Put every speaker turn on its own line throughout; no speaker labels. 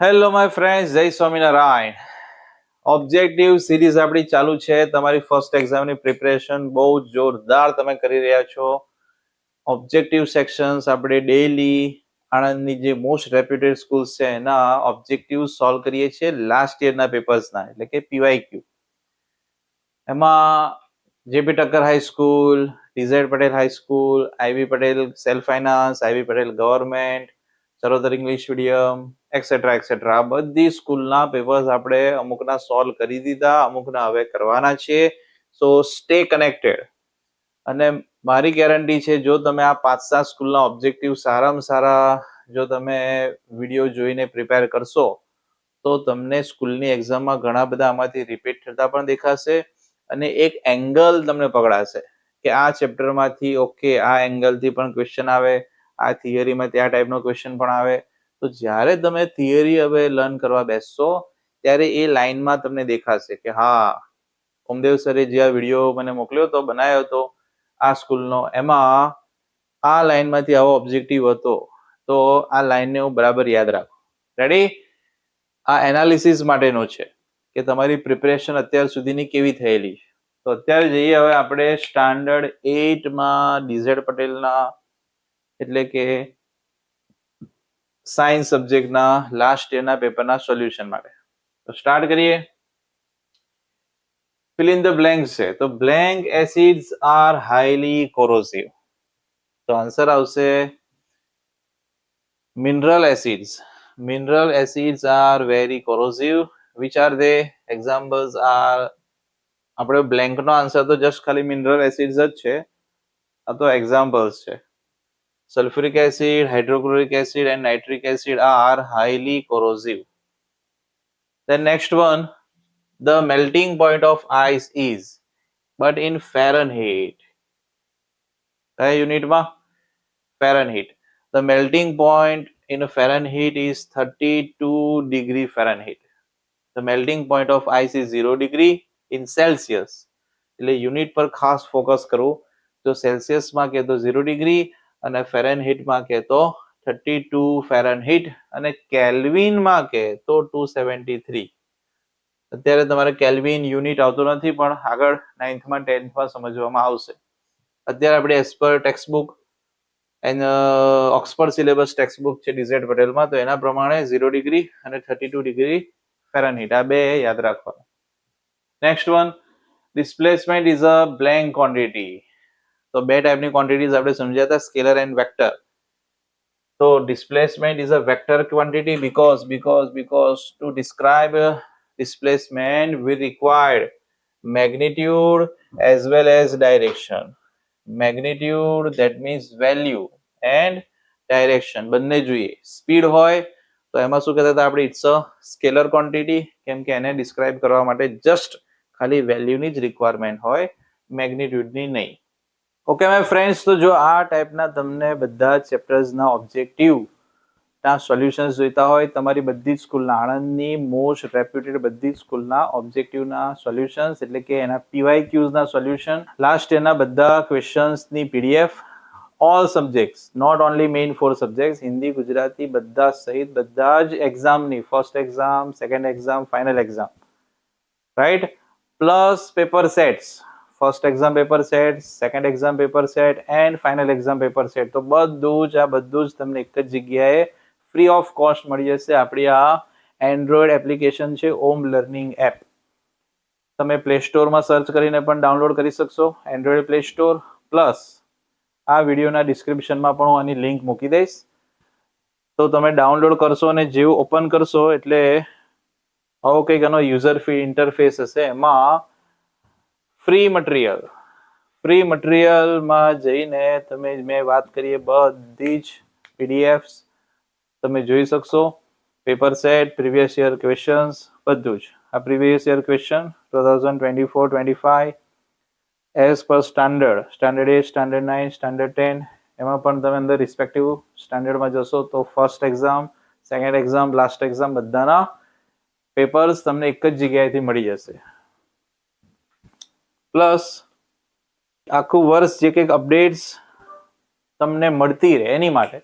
Hello my friends, જય Swaminarayan. Objective series આપણી ચાલુ છે. તમારી ફર્સ્ટ એક્ઝામની પ્રિપરેશન બહુ જોરદાર તમે કરી રહ્યા છો. ઓબ્જેક્ટિવ સેક્શન્સ આપણે ડેઈલી આણંદની જે મોસ્ટ રેપ્યુટેડ સ્કૂલ્સ છે એના ઓબ્જેક્ટિવ સોલ્વ કરીએ છીએ લાસ્ટ યરના પેપર્સના, એટલે કે પીવાયક્યુ. એમાં JP Thakkar high school, TZ Patel high school, IV Patel self finance, IV Patel government, Charotar English medium, etcetera etcetera, આ બધી સ્કૂલના પેપર્સ આપણે અમુકના સોલ્વ કરી દીધા, અમુકના હવે કરવાના છે. સો સ્ટે કનેક્ટેડ. અને મારી ગેરંટી છે, જો તમે આ 5-7 સ્કૂલના ઓબ્જેક્ટિવ સારામાં સારા જો તમે વિડીયો જોઈને પ્રિપેર કરશો તો તમને સ્કૂલની એક્ઝામમાં ઘણા બધા આમાંથી રિપીટ થતા પણ દેખાશે અને એક એંગલ તમને પકડાશે કે આ ચેપ્ટરમાંથી ઓકે આ એંગલથી પણ ક્વેશ્ચન આવે, આ થિયરીમાં ત્યાં ટાઈપનો ક્વેશ્ચન પણ આવે. તો જ્યારે તમે થિયરી હવે લર્ન કરવા બેસશો ત્યારે એ લાઈનમાં તમને દેખાશે કે હા, ઓમદેવ સરે જે આ વિડીયો મને મોકલ્યો હતો, બનાવ્યો હતો આ સ્કૂલનો, એમાં આ લાઈનમાંથી આવો ઓબ્જેક્ટિવ હતો, તો આ લાઈનને હું બરાબર યાદ રાખું. રેડી? આ એનાલિસિસ માટેનો છે કે તમારી પ્રિપરેશન અત્યાર સુધીની કેવી થયેલી છે. તો અત્યારે જઈએ હવે આપણે સ્ટાન્ડર્ડ 8માં ડીઝેડ પટેલના એટલે કે સાયન્સ સબ્જેક્ટના લાસ્ટ યરના પેપરના સોલ્યુશન માટે. તો સ્ટાર્ટ કરીએ. fill in the blanks છે. તો blank acids are highly corrosive. તો આન્સર આવશે mineral acids. Mineral acids are very corrosive. Which are they? Examples are, આપણે બ્લેન્ક નો આન્સર તો જસ્ટ ખાલી મિનરલ એસિડ્સ જ છે, આ તો એક્ઝામ્પલ્સ છે. Sulphuric acid, hydrochloric acid and nitric acid are highly corrosive. Then next one, the melting point of ice is, but in Fahrenheit. કયા યુનિટમાં? Fahrenheit. The melting point in Fahrenheit is 32 degree Fahrenheit. The melting point of ice is 0 degree in Celsius. એટલે unit પર ખાસ focus કરવું. તો સેલ્સિયસમાં કે તો 0 degree અને ફેરનહીટમાં કે તો 32 ફેરનહીટ અને કેલ્વિનમાં કે તો 273. અત્યારે તમારે કેલ્વિન યુનિટ આવતો નથી, પણ આગળ 9થમાં 10થમાં સમજવામાં આવશે. અત્યારે આપણે as per textbook and Oxford syllabus textbook છે ડીઝેડ પટેલમાં, તો એના પ્રમાણે 0 ડિગ્રી અને 32 ડિગ્રી ફેરનહીટ આ બે યાદ રાખવાનું. Next one, displacement is a blank quantity. તો બે ટાઈપની ક્વોન્ટિટીઝ આપણે સમજ્યા હતા, સ્કેલર એન્ડ વેક્ટર. તો displacement is a vector quantity because to describe displacement we required magnitude as well as direction. Magnitude, that means value, and direction બંને જોઈએ. Speed હોય તો એમાં શું કહેતા હતા આપણે, ઇટ્સ અ સ્કેલર ક્વોન્ટિટી, કેમ કે એને ડિસ્ક્રાઇબ કરવા માટે જસ્ટ ખાલી વેલ્યુની જ રિક્વાયરમેન્ટ હોય, મેગ્નિટ્યુડની નહીં. ઓકે માય ફ્રેન્ડ્સ, તો જો આ ટાઈપના તમને બધા ચેપ્ટર્સના ઓબ્જેક્ટિવના સોલ્યુશન્સ જોઈતા હોય, તમારી બધી જ સ્કૂલના, આણંદની મોસ્ટ રેપ્યુટેડ બધી જ સ્કૂલના ઓબ્જેક્ટિવના સોલ્યુશન્સ એટલે કે એના પીવાયક્યુઝના સોલ્યુશન, લાસ્ટ યરના બધા ક્વેશ્ચન્સની PDF, all subjects, not only main 4 subjects, Hindi, Gujarati બધા સહિત બધા જ એક્ઝામની, first exam, second exam, final exam, right, plus paper sets, first exam paper set, second exam paper set and final exam paper set. તો બધું જ તમને એક જ જગ્યાએ ફ્રી ઓફ કોસ્ટ મળી જશે. આપણી આ એન્ડ્રોઈડ એપ્લિકેશન છે ઓમ લર્નિંગ એપ. તમે પ્લે સ્ટોરમાં સર્ચ કરીને પણ ડાઉનલોડ કરી શકશો, એન્ડ્રોઈડ પ્લે સ્ટોર, પ્લસ આ વિડીયોના ડિસ્ક્રિપ્શનમાં પણ હું આની લિંક મૂકી દઈશ. તો તમે ડાઉનલોડ કરશો અને જેવું ઓપન કરશો એટલે આવો કંઈક આનો યુઝર ફી ઇન્ટરફેસ હશે. એમાં ફ્રી મટીરિયલમાં જઈને તમે મેં વાત કરીએ બધી જ પીડીએફ્સ તમે જોઈ શકશો. Paper set, previous year questions, બધું જ. આ previous year question 2024-25 as per standard 8, standard 9, standard 10, એમાં પણ તમે અંદર રિસ્પેક્ટિવ સ્ટાન્ડર્ડમાં જશો તો first exam, second exam, last exam બધાના પેપર્સ તમને એક જ જગ્યાએથી મળી જશે. પ્લસ આખું વર્ષ જે કંઈક અપડેટ્સ તમને મળતી રહે એની માટે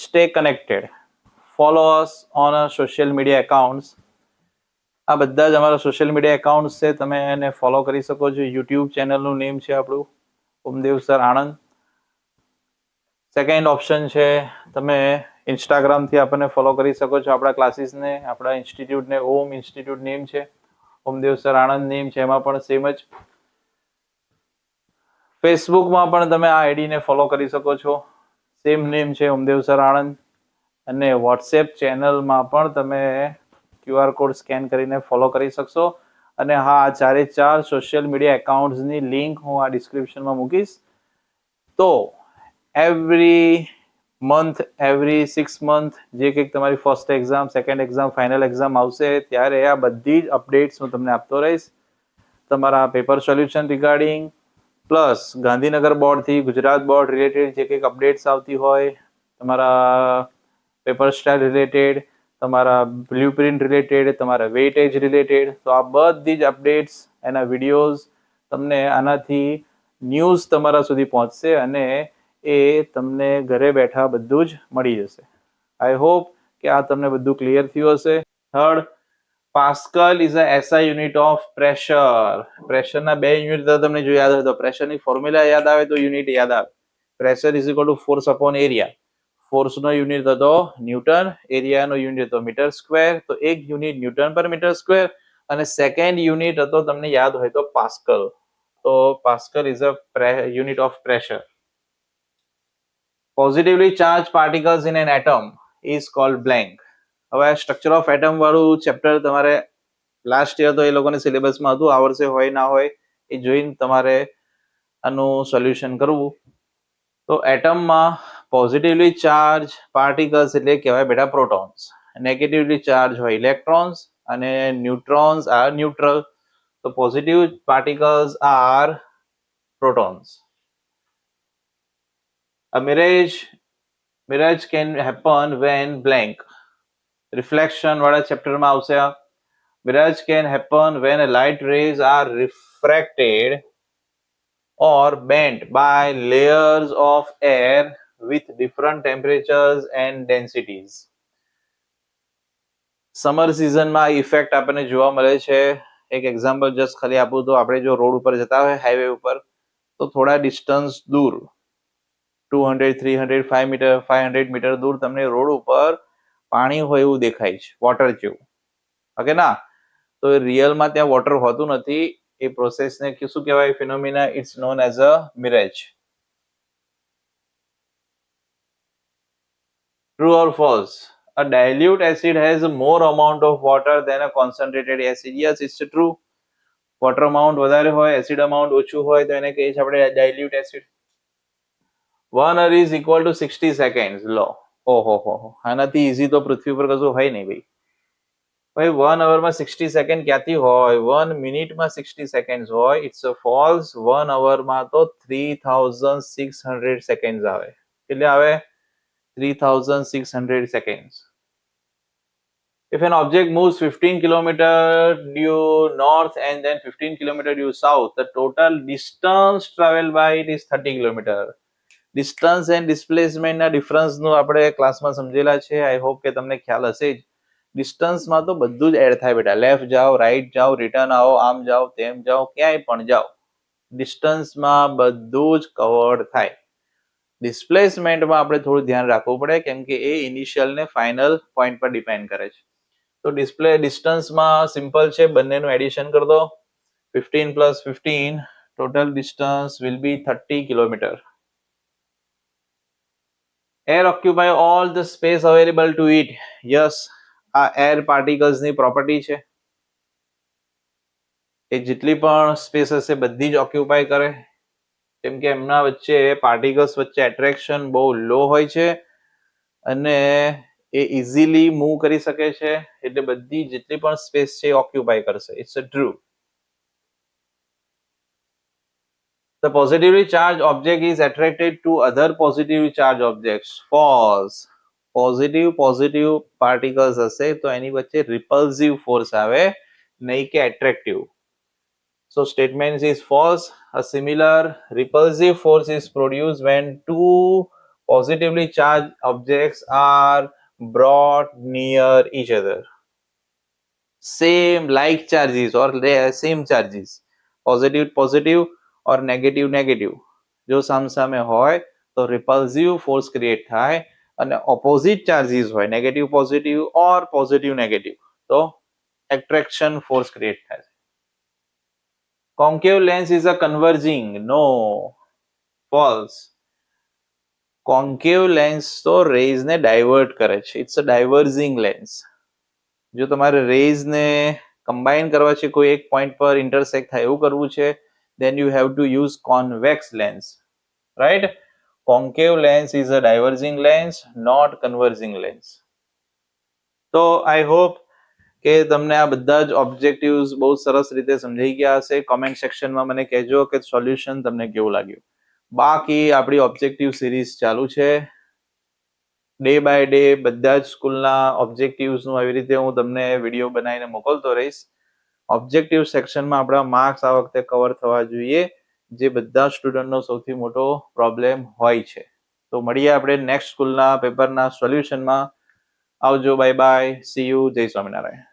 stay connected. follow us on our social media accounts. આ બધા જ અમારા સોશિયલ મીડિયા એકાઉન્ટ્સ છે, તમે એને ફોલો કરી શકો છો. યુટ્યુબ ચેનલનું નેમ છે આપણું Omdev sir Anand. Second option છે તમે ઇન્સ્ટાગ્રામથી આપણને ફોલો કરી શકો છો. આપણા ક્લાસીસને, આપણા ઇન્સ્ટિટ્યૂટને ઓમ ઇન્સ્ટિટ્યૂટ નેમ છે, ઓમદેવ સર આણંદ નેમ છે, એમાં પણ સેમ જ. ફેસબુકમાં પણ તમે આ આઈડીને ફોલો કરી શકો છો, સેમ નેમ છે ઓમદેવ સર આણંદ. અને વોટ્સએપ ચેનલમાં પણ તમે QR કોડ સ્કેન કરીને ફોલો કરી શકશો. અને હા, આ 4 સોશિયલ મીડિયા એકાઉન્ટ્સની લિંક હું આ ડિસ્ક્રિપ્શનમાં મૂકીશ. તો એવરી મંથ, એવરી 6 મંથ જે કંઈક તમારી first exam, second exam, final exam આવશે ત્યારે આ બધી જ અપડેટ્સ હું તમને આપતો રહીશ. તમારા paper solution regarding plus Gandhinagar બોર્ડથી ગુજરાત બોર્ડ રિલેટેડ જે કંઈક અપડેટ્સ આવતી હોય, તમારા પેપર સ્ટાઇલ રિલેટેડ, તમારા બ્લુપ્રિન્ટ રિલેટેડ, તમારા વેઇટેજ રિલેટેડ, તો આ બધી જ અપડેટ્સ, એના વિડીયોઝ તમને આનાથી ન્યૂઝ તમારા સુધી પહોંચશે અને એ તમને ઘરે બેઠા બધું જ મળી જશે. આઈ હોપ કે આ તમને બધું ક્લિયર થયું હશે. Third, pascal is a SI unit of pressure. પ્રેશરના 2 યુનિટ તમને જો યાદ હોય તો પ્રેશરની ફોર્મ્યુલા યાદ આવે તો યુનિટ યાદ આવે. Pressure is equal to force upon area. ફોર્સનો યુનિટ હતો ન્યૂટન, એરિયાનો યુનિટ હતો મીટર સ્ક્વેર. તો એક unit newton per metre square અને સેકન્ડ યુનિટ હતો તમને યાદ હોય તો પાસ્કલ. તો pascal is a unit of pressure. Positively charge particles in an atom is called blank. હવે સ્ટ્રક્ચર ઓફ એટમ વાળું ચેપ્ટર તમારે લાસ્ટ યર તો એ લોકોને સિલેબસમાં હતું, આ વર્ષે હોય ના હોય એ જોઈને તમારે આનું સોલ્યુશન કરવું. તો એટમમાં પોઝિટિવલી ચાર્જ પાર્ટિકલ્સ એટલે કહેવાય બેટા પ્રોટોન્સ, નેગેટિવલી ચાર્જ હોય ઇલેક્ટ્રોન્સ અને ન્યુટ્રોન્સ આર ન્યુટ્રલ. તો positive particles are protons. A mirage can happen when blank. Reflection વાળા ચેપ્ટરમાં આવશે. Mirage can happen when light rays are refracted or bent by layers of air with different temperatures and densities. Summer સિઝનમાં આ effect આપણને જોવા મળે છે. એક example just ખાલી આપું તો આપણે જો રોડ ઉપર જતા હોય હાઈવે ઉપર, તો થોડા ડિસ્ટન્સ દૂર 200, 300, 500 મીટર દૂર તમને રોડ ઉપર પાણી હોય એવું દેખાય છે, વોટર જેવું. ઓકે ના? તો રિયલમાં ત્યાં વોટર હોતું નથી. એ પ્રોસેસને શું કહેવાય? Phenomena. It's known as a mirage. True or false? A dilute acid has more amount of water than a concentrated acid. Yes, it's true. Water amount વધારે હોય, એસિડ અમાઉન્ટ ઓછું હોય તો એને કહીએ છીએ આપણે dilute acid. 1 hour is equal to 60 seconds. લો, ઓહો હો, આનાથી ઈઝી તો પૃથ્વી પર કશું હોય નહીં ભાઈ. ભાઈ 1 hour માં 60 સેકન્ડ ક્યાંથી હોય? 1 મિનિટમાં 60 સેકન્ડ હોય. It's a false. 1 hour માં તો 3600 સેકન્ડ આવે. એટલે આવે 3600 seconds. If an object moves 15 kilometer due north and then 15 kilometer due south, the total distance traveled by it is 30 kilometer. Distance and ડિસ્પ્લેસમેન્ટના ડિફરન્સનું આપણે ક્લાસમાં સમજેલા છે. આઈ હોપ કે તમને ખ્યાલ હશે જ. ડિસ્ટન્સમાં તો બધું જ એડ થાય બેટા. લેફ્ટ જાઓ, રાઈટ જાઓ, રિટર્ન આવો, આમ જાઓ, તેમ જાઓ, ક્યાંય પણ જાઓ, ડિસ્ટન્સમાં બધું જ કવર્ડ થાય. ડિસ્પ્લેસમેન્ટમાં આપણે થોડું ધ્યાન રાખવું પડે કેમ કે એ ઇનિશિયલ ને ફાઇનલ પોઈન્ટ પર ડિપેન્ડ કરે છે. તો ડિસ્ટન્સમાં સિમ્પલ છે, બંનેનું એડિશન કરી દો. 15 plus 15, total distance will be 30 kilometer. Air occupy all the space available to it. Yes, આ એર પાર્ટિકલ્સની પ્રોપર્ટી છે. એ જેટલી પણ સ્પેસ હશે બધી જ ઓક્યુપાય કરે કેમ કે એમના વચ્ચે પાર્ટિકલ્સ વચ્ચે એટ્રેક્શન બહુ લો હોય છે અને એ ઇઝીલી મૂવ કરી શકે છે. એટલે બધી જેટલી પણ સ્પેસ છે ઓક્યુપાય કરશે. It's a true. The positively charged object is attracted to other positively charged objects. False. Positive particles હશે તો એની વચ્ચે રિપલ્સિવ ફોર્સ આવે, નહીં કે attractive. So statement is false. A similar repulsive force is produced when two positively charged objects are brought near each other. Same like charges or same charges, positive positive or negative negative, જો સામસામે હોય તો repulsive force create થાય, અને opposite charges હોય negative positive or positive negative તો attraction force create થાય. Concave lens is a converging, no, false. concave lens તો rays ને divert કરે છે, it's a diverging lens. જો તમારે રેઝ ને કમ્બાઈન કરવા છે, કોઈ એક પોઈન્ટ પર ઇન્ટરસેક્ટ થાય એવું કરવું છે, then you have to use convex lens, right? concave lens is a diverging lens, not converging lens. તો I hope કે તમને આ બધા જ ઓબ્જેક્ટિવ્સ બહુ સરસ રીતે સમજાઈ ગયા હશે. કોમેન્ટ સેક્શનમાં મને કહેજો કે સોલ્યુશન તમને કેવું લાગ્યું. બાકી આપણી ઓબ્જેક્ટિવ સિરીઝ ચાલુ છે. ડે બાય ડે બધા જ સ્કૂલના ઓબ્જેક્ટિવ્સનું આવી રીતે હું તમને વિડીયો બનાવીને મોકલતો રહીશ. ઓબ્જેક્ટિવ સેક્શનમાં આપણા માર્ક્સ આ વખતે કવર થવા જોઈએ, જે બધા સ્ટુડન્ટનો સૌથી મોટો પ્રોબ્લેમ હોય છે. તો મળીએ આપણે નેક્સ્ટ સ્કૂલના પેપરના સોલ્યુશનમાં. આવજો, બાય બાય, સી યુ, જય સ્વામિનારાયણ.